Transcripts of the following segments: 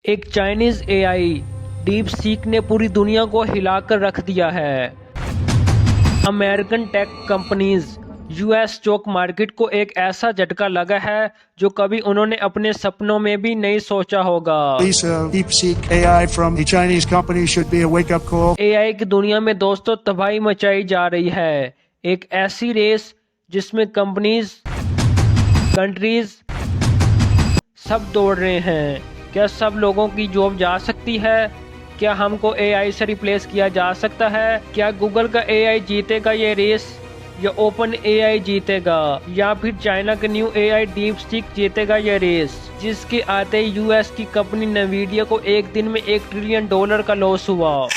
एक Chinese AI deep seek ने पूरी दुनिया को हिलाकर रख दिया है। American tech companies US stock market को एक ऐसा झटका लगा है जो कभी उन्होंने अपने सपनों में भी नहीं सोचा होगा। DeepSeek AI from a Chinese company should be a wake-up call. AI की दुनिया में दोस्तों तबाही मचाई जा रही है। एक ऐसी रेस जिसमें कंपनीज, कंट्रीज सब दौड़ रहे हैं। क्या सब लोगों की जॉब जा सकती है? क्या हमको एआई से रिप्लेस किया जा सकता है? क्या गूगल का एआई जीतेगा ये रेस, या ओपन एआई जीतेगा, या फिर चाइना का न्यू एआई डीप सीक जीतेगा ये रेस, जिसके आते ही यूएस की कंपनी नवीडिया को एक दिन में $1 ट्रिलियन का लॉस हुआ।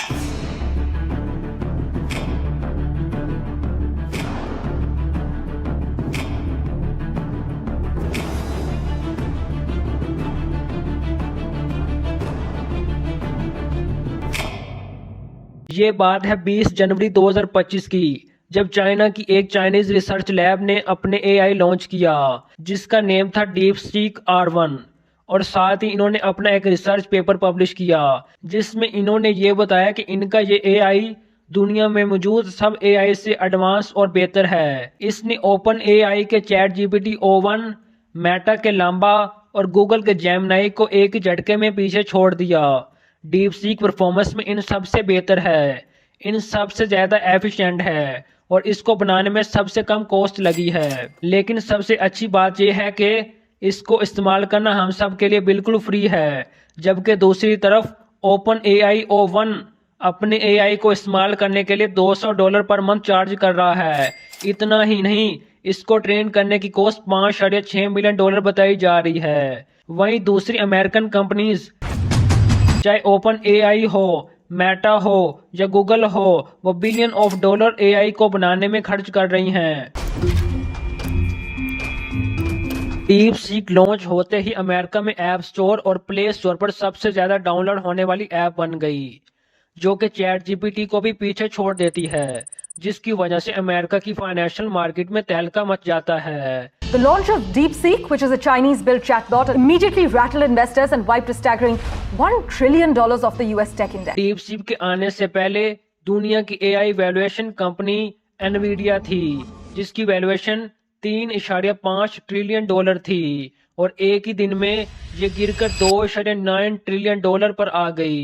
ये बात है 20 जनवरी 2025 की, जब चाइना की एक चाइनीज रिसर्च लैब ने अपने एआई लॉन्च किया जिसका नेम था डीप सीक R1, और साथ ही इन्होंने अपना एक रिसर्च पेपर पब्लिश किया जिसमें इन्होंने ये बताया कि इनका ये एआई दुनिया में मौजूद सब एआई से एडवांस और बेहतर है। इसने ओपन एआई के चैट जीपीटी O1, मेटा के लांबा और गूगल के जेमिनी को एक ही झटके में पीछे छोड़ दिया। डीप सीक परफॉर्मेंस में इन सबसे बेहतर है, इन सबसे ज्यादा एफिशिएंट है और इसको बनाने में सबसे कम कॉस्ट लगी है। लेकिन सबसे अच्छी बात यह है कि इसको इस्तेमाल करना हम सब के लिए बिल्कुल फ्री है, जबकि दूसरी तरफ ओपन एआई O1 अपने एआई को इस्तेमाल करने के लिए $200 पर मंथ चार्ज कर रहा है। इतना ही नहीं, इसको ट्रेन करने की कॉस्ट $5.6 मिलियन बताई जा रही है। वहीं दूसरी अमेरिकन कंपनीज, चाहे ओपन एआई हो, मेटा हो या गूगल हो, वो बिलियन ऑफ डॉलर एआई को बनाने में खर्च कर रही हैं। डीप सीक लॉन्च होते ही अमेरिका में ऐप स्टोर और प्ले स्टोर पर सबसे ज्यादा डाउनलोड होने वाली ऐप बन गई, जो कि चैट जीपीटी को भी पीछे छोड़ देती है, जिसकी वजह से अमेरिका की फाइनेंशियल मार्केट में तहलका मच जाता है। The launch of DeepSeek, which is a Chinese-built chatbot, immediately rattled investors and wiped a staggering $1 trillion off the US tech index. DeepSeek के आने से पहले दुनिया की एआई वैल्यूएशन कंपनी एनवीडिया थी, जिसकी वैल्यूएशन $3.5 ट्रिलियन थी, और एक ही दिन में ये गिरकर $2.9 ट्रिलियन पर आ गई।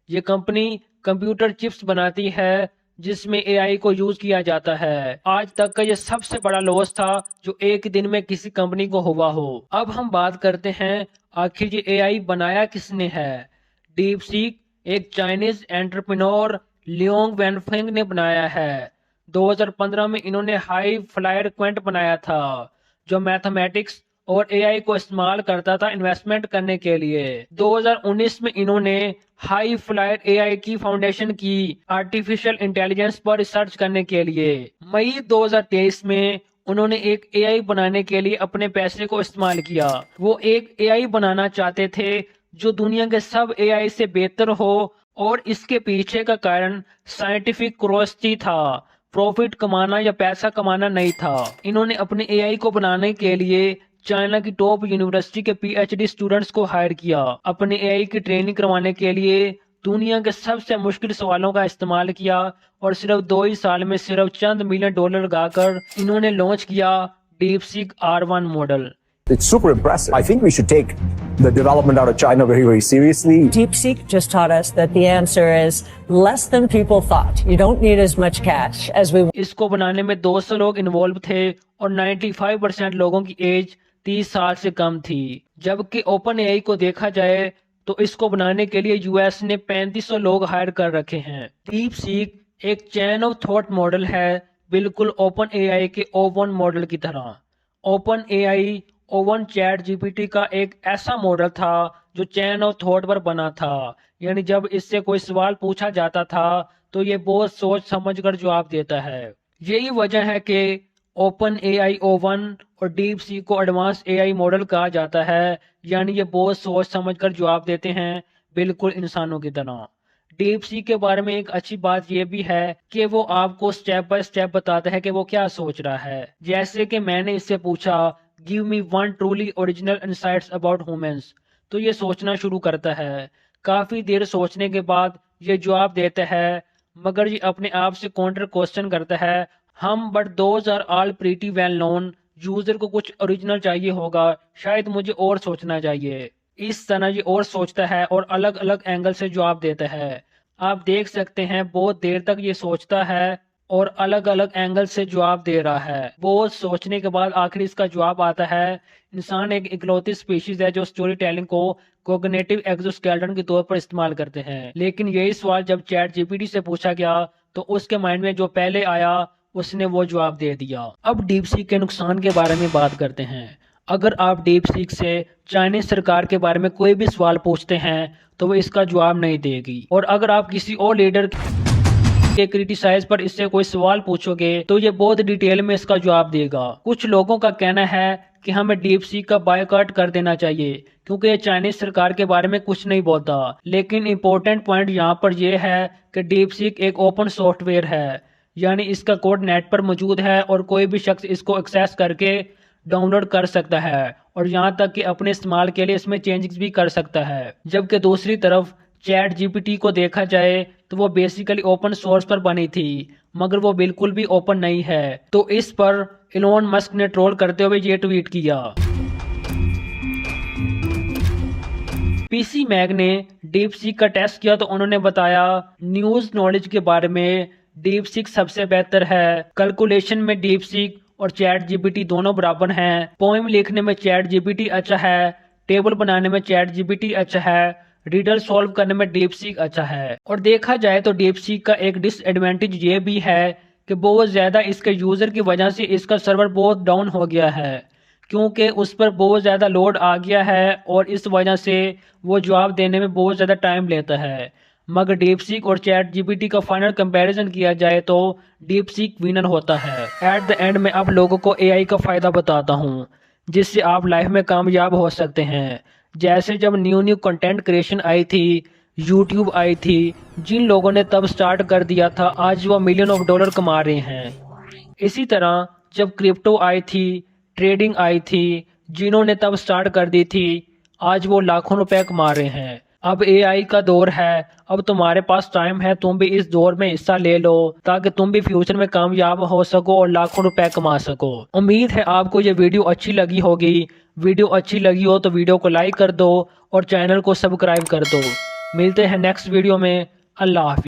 ये कंपनी कंप्यूटर चिप्स बनाती है जिसमें एआई को यूज किया जाता है। आज तक का ये सबसे बड़ा लॉस था जो एक दिन में किसी कंपनी को हुआ हो। अब हम बात करते हैं आखिर ये एआई बनाया किसने है। डीप सीक एक चाइनीज एंटरप्रेन्योर लियोंग वेनफेंग ने बनाया है। 2015 में इन्होंने हाई फ्लायर क्वेंट बनाया था, जो मैथमेटिक्स और एआई को इस्तेमाल करता था इन्वेस्टमेंट करने के लिए। 2019 में इन्होंने हाई फ्लायर एआई की फाउंडेशन की आर्टिफिशियल इंटेलिजेंस पर रिसर्च करने के लिए। मई 2023 में उन्होंने एक एआई बनाने के लिए अपने पैसे को इस्तेमाल किया। वो एक एआई बनाना चाहते थे जो दुनिया के सब एआई से बेहतर हो, और इसके पीछे का कारण साइंटिफिक क्यूरियोसिटी था, प्रॉफिट कमाना या पैसा कमाना नहीं था। इन्होंने अपने एआई को बनाने के लिए चाइना की टॉप यूनिवर्सिटी के पीएचडी स्टूडेंट्स को हायर किया। अपने एआई की ट्रेनिंग करवाने के लिए दुनिया के सबसे मुश्किल सवालों का इस्तेमाल किया, और सिर्फ 2 ही साल में सिर्फ चंद मिलियन डॉलर लगाकर इन्होंने लॉन्च किया deep seek R1 model. It's super impressive. I think we should take the development out of China very, very seriously. DeepSeek just taught us that the answer is less than people thought. You don't need as much cash as we. इसको बनाने में 200 लोग involve थे और 95% लोगों की as 30 साल से कम थी। जबकि ओपन एआई को देखा जाए तो इसको बनाने के लिए यूएस ने 3500 लोग हायर कर रखे हैं। डीप सीक एक चैन ऑफ थॉट मॉडल है, बिल्कुल ओपन एआई के O1 मॉडल की तरह। Open AI O1 chat GPT का एक ऐसा मॉडल था जो चैन ऑफ थॉट पर बना था, यानी जब इससे कोई सवाल पूछा जाता था तो ये बहुत सोच समझ कर जवाब देता है। यही वजह है कि ओपन एआई O1 और डीप सीक को एडवांस एआई मॉडल कहा जाता है, यानी ये बहुत सोच समझ कर जवाब देते हैं, बिल्कुल इंसानों की तरह। डीप सीक के बारे में एक अच्छी बात यह भी है कि वो आपको स्टेप बाय स्टेप बताता है कि वो क्या सोच रहा है। जैसे कि मैंने इससे पूछा, give me 1 truly original insights about humans, तो ये सोचना शुरू करता है। काफी देर सोचने के बाद ये जवाब देता है, मगर ये अपने आप से काउंटर क्वेश्चन करता है, but those are all pretty well known. User को कुछ ओरिजिनल चाहिए होगा, शायद मुझे और सोचना चाहिए। इस तरह ये और सोचता है और अलग अलग एंगल से जवाब देता है। आप देख सकते हैं बहुत देर तक ये सोचता है और अलग अलग एंगल से जवाब दे रहा है। बहुत सोचने के बाद आखिर इसका जवाब आता है, इंसान एक इकलौती स्पीशीज है जो स्टोरी टेलिंग को कोग्निटिव एक्सोस्केलेटन के तौर पर इस्तेमाल करते हैं। लेकिन यही सवाल जब चैट जीपीटी से पूछा गया तो उसके माइंड में जो पहले आया उसने वो जवाब दे दिया। अब डीप सीक के नुकसान के बारे में बात करते हैं। अगर आप डीप सीक से चाइनीज सरकार के बारे में कोई भी सवाल पूछते हैं तो वो इसका जवाब नहीं देगी, और अगर आप किसी और लीडर के क्रिटिसाइज पर इससे कोई सवाल पूछोगे तो ये बहुत डिटेल में इसका जवाब देगा। कुछ लोगों का कहना है कि हमें डीप सीक का बायकॉट कर देना चाहिए क्योंकि ये चाइनीज सरकार के बारे में कुछ नहीं बोलता। लेकिन इम्पोर्टेंट पॉइंट यहाँ पर यह है कि डीप सीक एक ओपन सॉफ्टवेयर है, यानी इसका कोड नेट पर मौजूद है और कोई भी शख्स इसको एक्सेस करके डाउनलोड कर सकता है और यहाँ तक कि अपने इस्तेमाल के लिए इसमें चेंजेस भी कर सकता है। जबकि दूसरी तरफ चैट जीपीटी को देखा जाए तो वो बेसिकली ओपन सोर्स पर बनी थी, मगर वो बिल्कुल भी ओपन नहीं है। तो इस पर इलोन मस्क ने ट्रोल करते हुए ये ट्वीट किया। पीसी मैग ने डीप सीक का टेस्ट किया तो उन्होंने बताया, न्यूज नॉलेज के बारे में डीप सीक सबसे बेहतर है। कैलकुलेशन में डीप सीक और चैट जीपीटी दोनों बराबर हैं। पोएम लिखने में चैट जीपीटी अच्छा है, टेबल बनाने में चैट जीपीटी अच्छा है, रीडर सॉल्व करने में डीप सीक अच्छा है। और देखा जाए तो डीप सीक का एक डिसएडवांटेज ये भी है कि बहुत ज़्यादा इसके यूज़र की वजह से इसका सर्वर बहुत डाउन हो गया है, क्योंकि उस पर बहुत ज़्यादा लोड आ गया है और इस वजह से वो जवाब देने में बहुत ज़्यादा टाइम लेता है। मगर डीप सीक और चैट जीपीटी का फाइनल कंपैरिजन किया जाए तो डीप सीक विनर होता है। एट द एंड में आप लोगों को एआई का फ़ायदा बताता हूँ जिससे आप लाइफ में कामयाब हो सकते हैं। जैसे जब न्यू कंटेंट क्रिएशन आई थी, यूट्यूब आई थी, जिन लोगों ने तब स्टार्ट कर दिया था आज वो $मिलियन ऑफ डॉलर कमा रहे हैं। इसी तरह जब क्रिप्टो आई थी, ट्रेडिंग आई थी, जिन्होंने तब स्टार्ट कर दी थी आज वो लाखों रुपए कमा रहे हैं। अब एआई का दौर है, अब तुम्हारे पास टाइम है, तुम भी इस दौर में हिस्सा ले लो ताकि तुम भी फ्यूचर में कामयाब हो सको और लाखों रुपए कमा सको। उम्मीद है आपको ये वीडियो अच्छी लगी होगी। वीडियो अच्छी लगी हो तो वीडियो को लाइक कर दो और चैनल को सब्सक्राइब कर दो। मिलते हैं नेक्स्ट वीडियो में। अल्लाह हाफिज़।